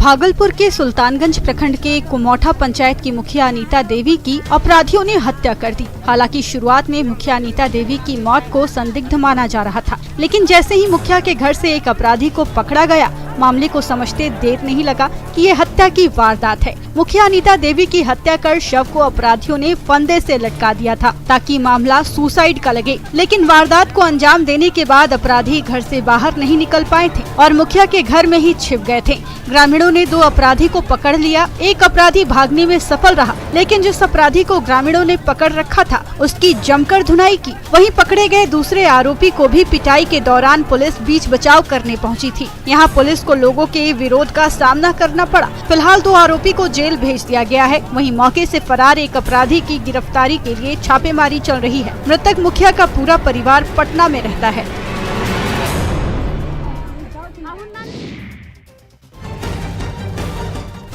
भागलपुर के सुल्तानगंज प्रखंड के कुमौठा पंचायत की मुखिया अनीता देवी की अपराधियों ने हत्या कर दी। हालांकि शुरुआत में मुखिया अनीता देवी की मौत को संदिग्ध माना जा रहा था, लेकिन जैसे ही मुखिया के घर से एक अपराधी को पकड़ा गया, मामले को समझते देर नहीं लगा कि ये हत्या की वारदात है। मुखिया अनीता देवी की हत्या कर शव को अपराधियों ने फंदे से लटका दिया था ताकि मामला सुसाइड का लगे, लेकिन वारदात को अंजाम देने के बाद अपराधी घर से बाहर नहीं निकल पाए थे और मुखिया के घर में ही छिप गए थे। ग्रामीणों ने 2 अपराधी को पकड़ लिया। एक अपराधी भागने में सफल रहा, लेकिन जिस अपराधी को ग्रामीणों ने पकड़ रखा था उसकी जमकर धुनाई की। वहीं पकड़े गए दूसरे आरोपी को भी पिटाई के दौरान पुलिस बीच बचाव करने पहुंची थी। यहां पुलिस को लोगों के विरोध का सामना करना पड़ा। फिलहाल 2 आरोपी को जेल भेज दिया गया है। वहीं मौके से फरार एक अपराधी की गिरफ्तारी के लिए छापेमारी चल रही है। मृतक मुखिया का पूरा परिवार पटना में रहता है।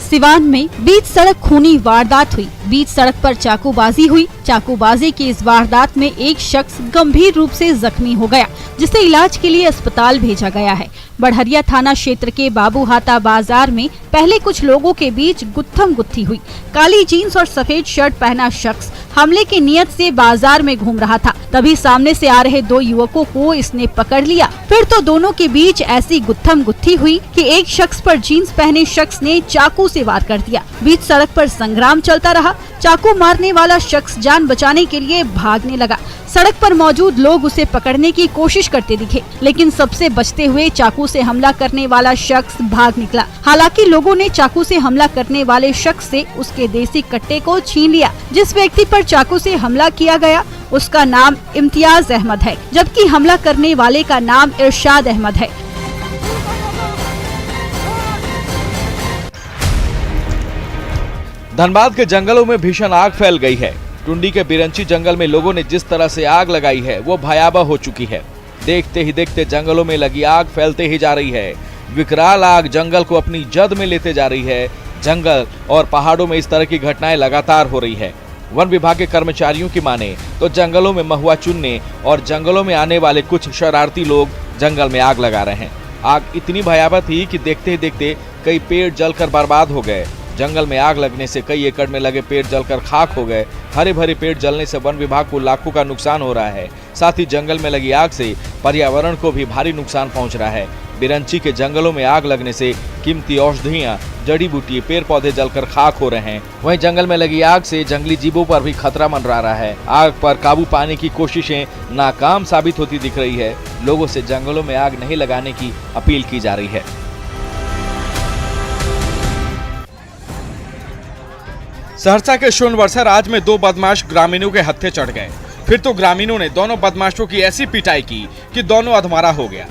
सिवान में बीच सड़क खूनी वारदात हुई। बीच सड़क पर चाकूबाजी हुई। चाकूबाजी की इस वारदात में एक शख्स गंभीर रूप से जख्मी हो गया, जिसे इलाज के लिए अस्पताल भेजा गया है। बढ़हरिया थाना क्षेत्र के बाबूहाता बाजार में पहले कुछ लोगों के बीच गुत्थम गुत्थी हुई। काली जीन्स और सफेद शर्ट पहना शख्स हमले की नियत से बाजार में घूम रहा था। तभी सामने से आ रहे 2 युवकों को इसने पकड़ लिया। फिर तो दोनों के बीच ऐसी गुत्थम गुत्थी हुई कि एक शख्स पर जीन्स पहने शख्स ने चाकू से वार कर दिया। बीच सड़क पर संग्राम चलता रहा। चाकू मारने वाला शख्स जान बचाने के लिए भागने लगा। सड़क पर मौजूद लोग उसे पकड़ने की कोशिश करते दिखे, लेकिन सबसे बचते हुए चाकू से हमला करने वाला शख्स भाग निकला। हालांकि लोगों ने चाकू से हमला करने वाले शख्स से उसके देसी कट्टे को छीन लिया। जिस व्यक्ति पर चाकू से हमला किया गया उसका नाम इम्तियाज अहमद है, जबकि हमला करने वाले का नाम इरशाद अहमद है। धनबाद के जंगलों में भीषण आग फैल गई है। टुंडी के बिरंची जंगल में लोगों ने जिस तरह से आग लगाई है वो भयावह हो चुकी है। देखते ही देखते जंगलों में लगी आग फैलते ही जा रही है। विकराल आग जंगल को अपनी जद में लेते जा रही है। जंगल और पहाड़ों में इस तरह की घटनाएं लगातार हो रही है। वन विभाग के कर्मचारियों की माने तो जंगलों में महुआ चुनने और जंगलों में आने वाले कुछ शरारती लोग जंगल में आग लगा रहे हैं। आग इतनी भयावह थी कि देखते ही देखते कई पेड़ जलकर बर्बाद हो गए। जंगल में आग लगने से कई एकड़ में लगे पेड़ जलकर खाक हो गए। हरे भरे पेड़ जलने से वन विभाग को लाखों का नुकसान हो रहा है। साथ ही जंगल में लगी आग से पर्यावरण को भी भारी नुकसान पहुंच रहा है। बिरंची के जंगलों में आग लगने से कीमती औषधियां, जड़ी बूटी, पेड़ पौधे जलकर खाक हो रहे हैं। वहीं जंगल में लगी आग से जंगली जीवों पर भी खतरा मंडरा रहा है। आग पर काबू पाने की कोशिशें नाकाम साबित होती दिख रही है। लोगों से जंगलों में आग नहीं लगाने की अपील की जा रही है। सहरसा के सोनवर्षा राज में 2 बदमाश ग्रामीणों के हत्थे चढ़ गए। फिर तो ग्रामीणों ने दोनों बदमाशों की ऐसी पिटाई की कि दोनों अधमरा हो गया।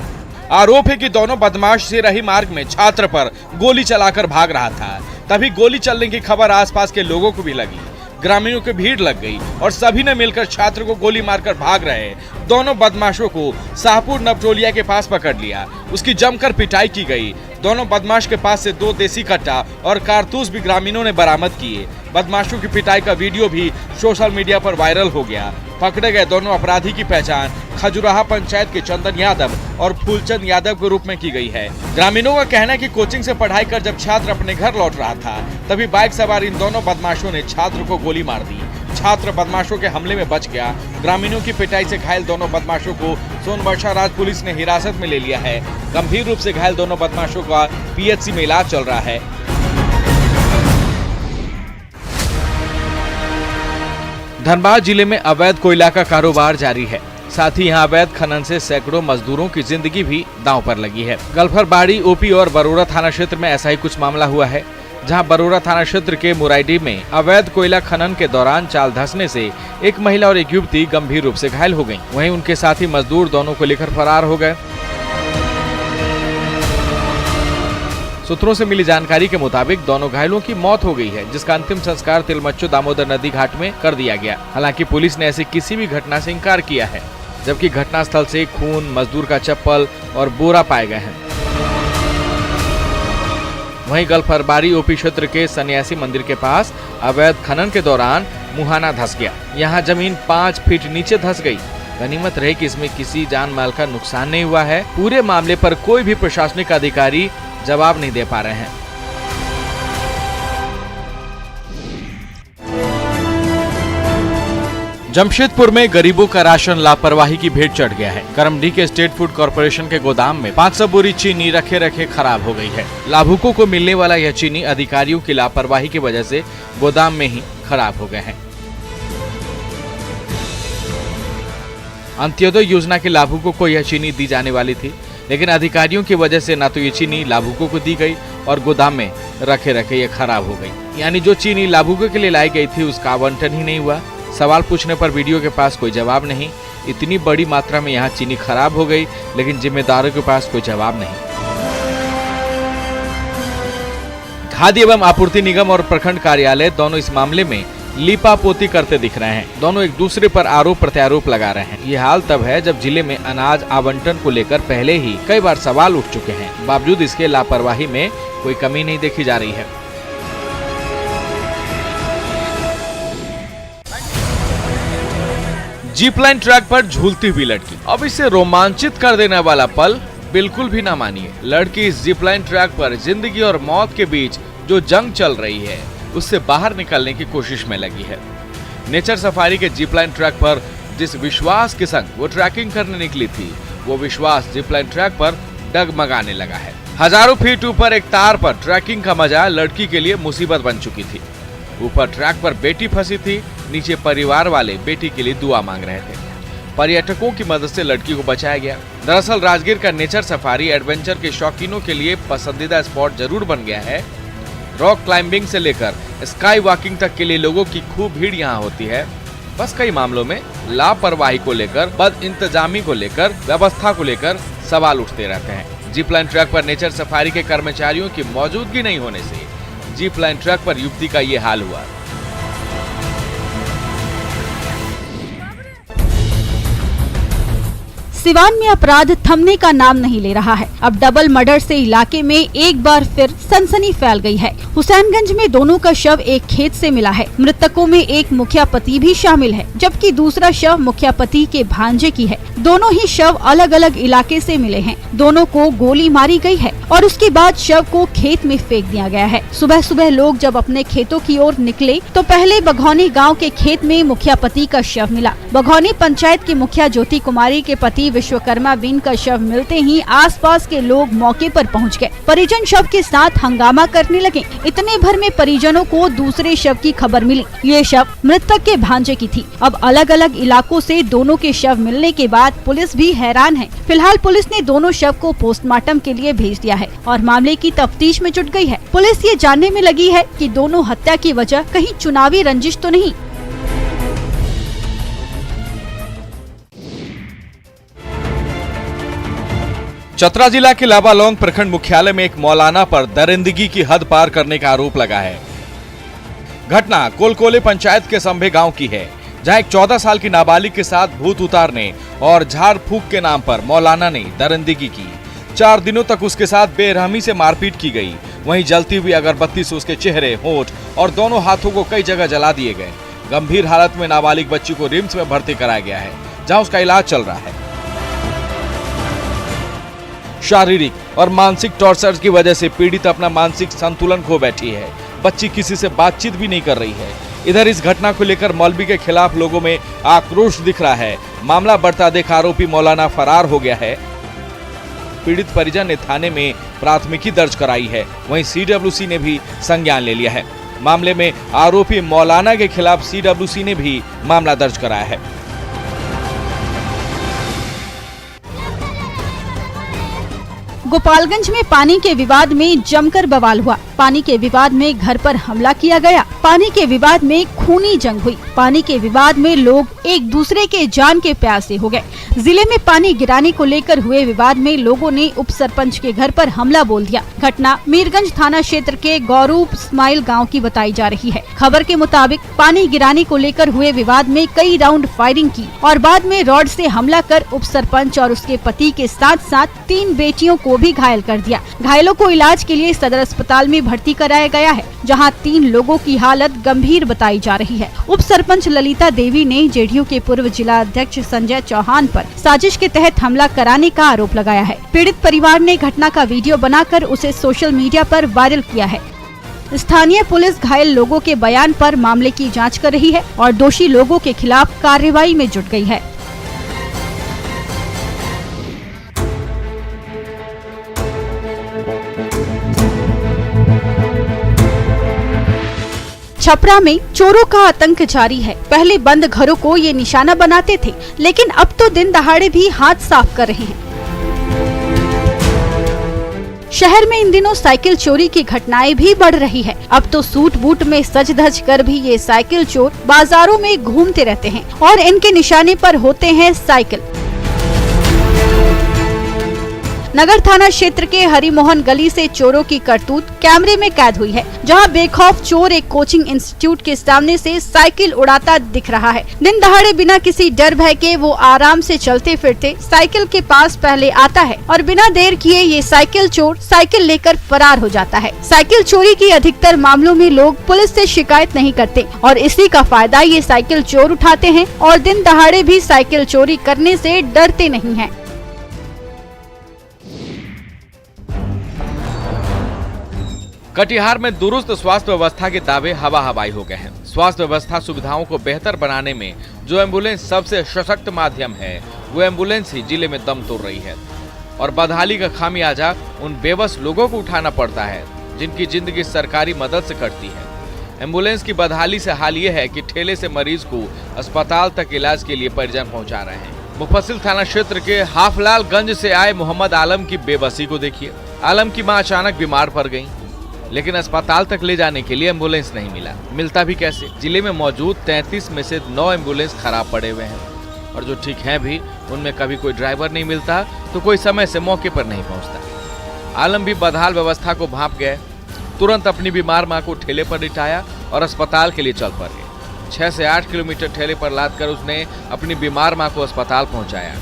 आरोप है कि दोनों बदमाश सिरही मार्ग में छात्र पर गोली चलाकर भाग रहा था। तभी गोली चलने की खबर आसपास के लोगों को भी लगी। ग्रामीणों की भीड़ लग गई और सभी ने मिलकर छात्र को गोली मारकर भाग रहे दोनों बदमाशों को शाहपुर नवटोलिया के पास पकड़ लिया। उसकी जमकर पिटाई की गई। दोनों बदमाश के पास से 2 देसी कट्टा और कारतूस भी ग्रामीणों ने बरामद किए। बदमाशों की पिटाई का वीडियो भी सोशल मीडिया पर वायरल हो गया। पकड़े गए दोनों अपराधी की पहचान खजुराहा पंचायत के चंदन यादव और फूलचंद यादव के रूप में की गई है। ग्रामीणों का कहना है कि कोचिंग से पढ़ाई कर जब छात्र अपने घर लौट रहा था, तभी बाइक सवार इन दोनों बदमाशों ने छात्र को गोली मार दी। छात्र बदमाशों के हमले में बच गया। ग्रामीणों की पिटाई से घायल दोनों बदमाशों को सोनवर्षा राज पुलिस ने हिरासत में ले लिया है। गंभीर रूप से घायल दोनों बदमाशों का पीएचसी में इलाज चल रहा है। धनबाद जिले में अवैध कोयला का कारोबार जारी है। साथ ही यहाँ अवैध खनन से सैकड़ों मजदूरों की जिंदगी भी दांव पर लगी है। गल्फरबाड़ी, ओपी और बरोरा थाना क्षेत्र में ऐसा ही कुछ मामला हुआ है, जहां बरोरा थाना क्षेत्र के मुराइडी में अवैध कोयला खनन के दौरान चाल धंसने से एक महिला और एक युवती गंभीर रूप से घायल हो गयी। वहीं उनके साथी मजदूर दोनों को लेकर फरार हो गए। सूत्रों से मिली जानकारी के मुताबिक दोनों घायलों की मौत हो गई है, जिसका अंतिम संस्कार तिलमच्चो दामोदर नदी घाट में कर दिया गया। हालांकि पुलिस ने ऐसी किसी भी घटना से इंकार किया है, जबकि घटनास्थल से खून, मजदूर का चप्पल और बोरा पाए गए हैं। वहीं गल्फरबाड़ी ओपी क्षेत्र के सन्यासी मंदिर के पास अवैध खनन के दौरान मुहाना धंस गया। यहाँ जमीन 5 फीट नीचे धंस गई। गनीमत रहे कि इसमें किसी जान माल का नुकसान नहीं हुआ है। पूरे मामले पर कोई भी प्रशासनिक अधिकारी जवाब नहीं दे पा रहे हैं। जमशेदपुर में गरीबों का राशन लापरवाही की भेंट चढ़ गया है। करमडी के स्टेट फूड कॉर्पोरेशन के गोदाम में 500 बोरी चीनी रखे खराब हो गई है। लाभुकों को मिलने वाला यह चीनी अधिकारियों की लापरवाही की वजह से गोदाम में ही खराब हो गए हैं। अंत्योदय योजना के लाभुकों को यह चीनी दी जाने वाली थी, लेकिन अधिकारियों की वजह से न तो ये चीनी लाभुकों को दी गई और गोदाम में रखे ये खराब हो गई। यानी जो चीनी लाभुकों के लिए लाई गई थी उसका आवंटन ही नहीं हुआ। सवाल पूछने पर वीडियो के पास कोई जवाब नहीं। इतनी बड़ी मात्रा में यहाँ चीनी खराब हो गई, लेकिन जिम्मेदारों के पास कोई जवाब नहीं। खाद्य एवं आपूर्ति निगम और प्रखंड कार्यालय दोनों इस मामले में लीपापोती करते दिख रहे हैं। दोनों एक दूसरे पर आरोप प्रत्यारोप लगा रहे हैं। ये हाल तब है जब जिले में अनाज आवंटन को लेकर पहले ही कई बार सवाल उठ चुके हैं। बावजूद इसके लापरवाही में कोई कमी नहीं देखी जा रही है। जीप लाइन ट्रैक पर झूलती हुई लड़की। अब इसे रोमांचित कर देने वाला पल बिल्कुल भी ना मानिए। लड़की इस जीप लाइन ट्रैक पर जिंदगी और मौत के बीच जो जंग चल रही है उससे बाहर निकलने की कोशिश में लगी है। नेचर सफारी के जीप लाइन ट्रैक पर जिस विश्वास के संग वो ट्रैकिंग करने निकली थी, वो विश्वास जीप लाइन ट्रैक पर डगमगाने लगा है। हजारों फीट ऊपर एक तार पर ट्रैकिंग का मजा लड़की के लिए मुसीबत बन चुकी थी। ऊपर ट्रैक पर बेटी फंसी थी, नीचे परिवार वाले बेटी के लिए दुआ मांग रहे थे। पर्यटकों की मदद से लड़की को बचाया गया। दरअसल राजगीर का नेचर सफारी एडवेंचर के शौकीनों के लिए पसंदीदा स्पॉट जरूर बन गया है। रॉक क्लाइंबिंग से लेकर स्काई वॉकिंग तक के लिए लोगों की खूब भीड़ यहाँ होती है। बस कई मामलों में लापरवाही को लेकर, बद इंतजामी को लेकर, व्यवस्था को लेकर सवाल उठते रहते हैं। जीप लाइन ट्रैक पर नेचर सफारी के कर्मचारियों की मौजूदगी नहीं होने से जीप लाइन ट्रैक पर युवती का ये हाल हुआ। सिवान में अपराध थमने का नाम नहीं ले रहा है। अब डबल मर्डर से इलाके में एक बार फिर सनसनी फैल गई है। हुसैनगंज में दोनों का शव एक खेत से मिला है। मृतकों में एक मुखिया पति भी शामिल है, जबकि दूसरा शव मुखिया पति के भांजे की है। दोनों ही शव अलग अलग इलाके से मिले हैं। दोनों को गोली मारी गई है और उसके बाद शव को खेत में फेंक दिया गया है। सुबह सुबह लोग जब अपने खेतों की ओर निकले तो पहले बघौनी गाँव के खेत में मुखिया पति का शव मिला। बघौनी पंचायत की मुखिया ज्योति कुमारी के पति विश्वकर्मा बिन का शव मिलते ही आसपास के लोग मौके पर पहुंच गए। परिजन शव के साथ हंगामा करने लगे। इतने भर में परिजनों को दूसरे शव की खबर मिली। ये शव मृतक के भांजे की थी। अब अलग अलग इलाकों से दोनों के शव मिलने के बाद पुलिस भी हैरान है। फिलहाल पुलिस ने दोनों शव को पोस्टमार्टम के लिए भेज दिया है और मामले की तफ्तीश में जुट गई है। पुलिस ये जानने में लगी है कि दोनों हत्या की वजह कहीं चुनावी रंजिश तो नहीं। चतरा जिला के लाबालोंग प्रखंड मुख्यालय में एक मौलाना पर दरिंदगी की हद पार करने का आरोप लगा है। घटना कोलकोले पंचायत के संभे गांव की है, जहां एक 14 साल की नाबालिग के साथ भूत उतारने और झाड़ फूक के नाम पर मौलाना ने दरिंदगी की। 4 दिनों तक उसके साथ बेरहमी से मारपीट की गई। वहीं जलती हुई अगरबत्ती से उसके चेहरे, होंठ और दोनों हाथों को कई जगह जला दिए गए। गंभीर हालत में नाबालिग बच्ची को रिम्स में भर्ती कराया गया है, जहां उसका इलाज चल रहा है। शारीरिक और मानसिक टॉर्चर की वजह से पीड़ित अपना मानसिक संतुलन खो बैठी है। बच्ची किसी से बातचीत भी नहीं कर रही है। इधर इस घटना को लेकर मौलवी के खिलाफ लोगों में आक्रोश दिख रहा है। मामला बढ़ता देख आरोपी मौलाना फरार हो गया है। पीड़ित परिजन ने थाने में प्राथमिकी दर्ज कराई है। वहीं CWC ने भी संज्ञान ले लिया है। मामले में आरोपी मौलाना के खिलाफ CWC ने भी मामला दर्ज कराया है। गोपालगंज में पानी के विवाद में जमकर बवाल हुआ। पानी के विवाद में घर पर हमला किया गया। पानी के विवाद में खूनी जंग हुई। पानी के विवाद में लोग एक दूसरे के जान के प्यासे हो गए। जिले में पानी गिराने को लेकर हुए विवाद में लोगों ने उप सरपंच के घर पर हमला बोल दिया। घटना मीरगंज थाना क्षेत्र के गौरूप स्माइल गांव की बताई जा रही है। खबर के मुताबिक पानी गिराने को लेकर हुए विवाद में कई राउंड फायरिंग की और बाद में रॉड से हमला कर उप सरपंच और उसके पति के साथ साथ 3 बेटियों को भी घायल कर दिया। घायलों को इलाज के लिए सदर अस्पताल में भर्ती कराया गया है, जहां 3 लोगों की हालत गंभीर बताई जा रही है। उप सरपंच ललिता देवी ने जेडीयू के पूर्व जिला अध्यक्ष संजय चौहान पर साजिश के तहत हमला कराने का आरोप लगाया है। पीड़ित परिवार ने घटना का वीडियो बनाकर उसे सोशल मीडिया पर वायरल किया है। स्थानीय पुलिस घायल लोगों के बयान पर मामले की जांच कर रही है और दोषी लोगों के खिलाफ कार्रवाई में जुट गई है। छपरा में चोरों का आतंक जारी है। पहले बंद घरों को ये निशाना बनाते थे, लेकिन अब तो दिन दहाड़े भी हाथ साफ कर रहे हैं। शहर में इन दिनों साइकिल चोरी की घटनाएं भी बढ़ रही है। अब तो सूट बूट में सज धज कर भी ये साइकिल चोर बाजारों में घूमते रहते हैं और इनके निशाने पर होते हैं साइकिल। नगर थाना क्षेत्र के हरिमोहन गली से चोरों की करतूत कैमरे में कैद हुई है, जहां बेखौफ चोर एक कोचिंग इंस्टीट्यूट के सामने से साइकिल उड़ाता दिख रहा है। दिन दहाड़े बिना किसी डर भय के वो आराम से चलते फिरते साइकिल के पास पहले आता है और बिना देर किए ये साइकिल चोर साइकिल लेकर फरार हो जाता है। साइकिल चोरी की अधिकतर मामलों में लोग पुलिस से शिकायत नहीं करते और इसी का फायदा ये साइकिल चोर उठाते हैं और दिन दहाड़े भी साइकिल चोरी करने से डरते नहीं हैं। कटिहार में दुरुस्त स्वास्थ्य व्यवस्था के दावे हवा हवाई हो गए हैं। स्वास्थ्य व्यवस्था सुविधाओं को बेहतर बनाने में जो एम्बुलेंस सबसे सशक्त माध्यम है, वो एम्बुलेंस ही जिले में दम तोड़ रही है और बदहाली का खामियाजा उन बेबस लोगों को उठाना पड़ता है जिनकी जिंदगी सरकारी मदद से कटती है। एम्बुलेंस की बदहाली से हाल ये है कि ठेले से मरीज को अस्पताल तक इलाज के लिए परिजन पहुंचा रहे हैं। मुफस्सिल थाना क्षेत्र के हाफलालगंज से आए मोहम्मद आलम की बेबसी को देखिए। आलम की मां अचानक बीमार पड़ गई, लेकिन अस्पताल तक ले जाने के लिए एम्बुलेंस नहीं मिलता भी कैसे। जिले में मौजूद 33 में से 9 एम्बुलेंस खराब पड़े हुए हैं और जो ठीक हैं भी, उनमें कभी कोई ड्राइवर नहीं मिलता तो कोई समय से मौके पर नहीं पहुंचता। आलम भी बदहाल व्यवस्था को भांप गए, तुरंत अपनी बीमार मां को ठेले पर लिटाया और अस्पताल के लिए चल पड़े। 6 से 8 किलोमीटर ठेले पर लाद कर उसने अपनी बीमार मां को अस्पताल पहुंचाया।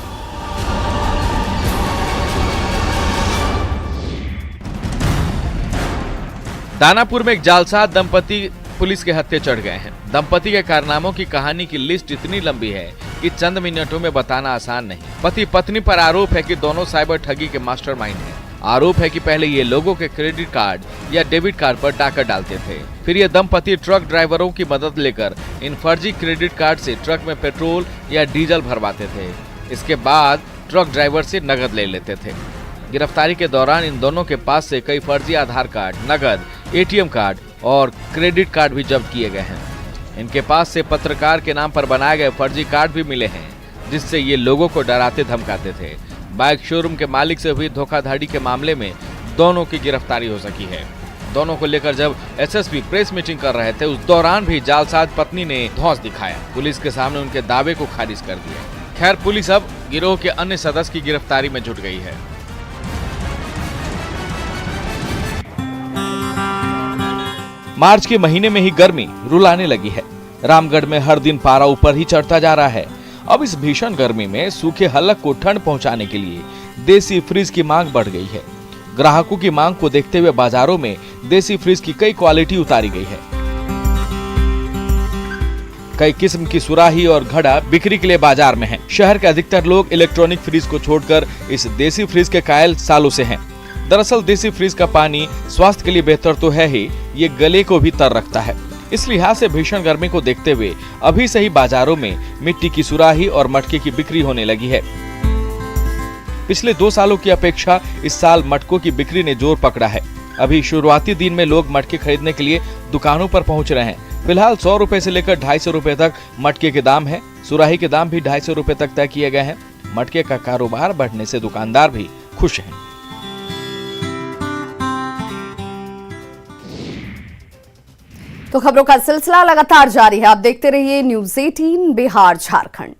दानापुर में एक जालसाज दंपति पुलिस के हत्थे चढ़ गए हैं। दंपति के कारनामों की कहानी की लिस्ट इतनी लंबी है कि चंद मिनटों में बताना आसान नहीं। पति पत्नी पर आरोप है कि दोनों साइबर ठगी के मास्टरमाइंड हैं। आरोप है कि पहले ये लोगों के क्रेडिट कार्ड या डेबिट कार्ड पर डाका डालते थे, फिर ये दंपति ट्रक ड्राइवरों की मदद लेकर इन फर्जी क्रेडिट कार्ड से ट्रक में पेट्रोल या डीजल भरवाते थे। इसके बाद ट्रक ड्राइवर से नकद ले लेते थे। गिरफ्तारी के दौरान इन दोनों के पास से कई फर्जी आधार कार्ड, नकद, एटीएम कार्ड और क्रेडिट कार्ड भी जब्त किए गए हैं। इनके पास से पत्रकार के नाम पर बनाए गए फर्जी कार्ड भी मिले हैं, जिससे ये लोगों को डराते धमकाते थे। बाइक शोरूम के मालिक से हुई धोखाधड़ी के मामले में दोनों की गिरफ्तारी हो सकी है। दोनों को लेकर जब एसएसपी प्रेस मीटिंग कर रहे थे, उस दौरान भी जालसाज पत्नी ने धौंस दिखाया। पुलिस के सामने उनके दावे को खारिज कर दिया। खैर, पुलिस अब गिरोह के अन्य सदस्य की गिरफ्तारी में जुट गई है। मार्च के महीने में ही गर्मी रुलाने लगी है। रामगढ़ में हर दिन पारा ऊपर ही चढ़ता जा रहा है। अब इस भीषण गर्मी में सूखे हलक को ठंड पहुंचाने के लिए देसी फ्रिज की मांग बढ़ गई है। ग्राहकों की मांग को देखते हुए बाजारों में देसी फ्रिज की कई क्वालिटी उतारी गई है। कई किस्म की सुराही और घड़ा बिक्री के लिए बाजार में है। शहर के अधिकतर लोग इलेक्ट्रॉनिक फ्रिज को छोड़कर इस देसी फ्रिज के कायल सालों से हैं। दरअसल देसी फ्रिज का पानी स्वास्थ्य के लिए बेहतर तो है ही, ये गले को भी तर रखता है। इस लिहाज से भीषण गर्मी को देखते हुए अभी से ही बाजारों में मिट्टी की सुराही और मटके की बिक्री होने लगी है। पिछले 2 सालों की अपेक्षा इस साल मटकों की बिक्री ने जोर पकड़ा है। अभी शुरुआती दिन में लोग मटके खरीदने के लिए दुकानों पर पहुंच रहे हैं। फिलहाल 100 रुपए से लेकर 250 रुपए तक मटके के दाम है। सुराही के दाम भी 250 रुपए तक तय किए गए हैं। मटके का कारोबार बढ़ने से दुकानदार भी खुश हैं। तो खबरों का सिलसिला लगातार जारी है। आप देखते रहिए न्यूज़ 18 बिहार झारखंड।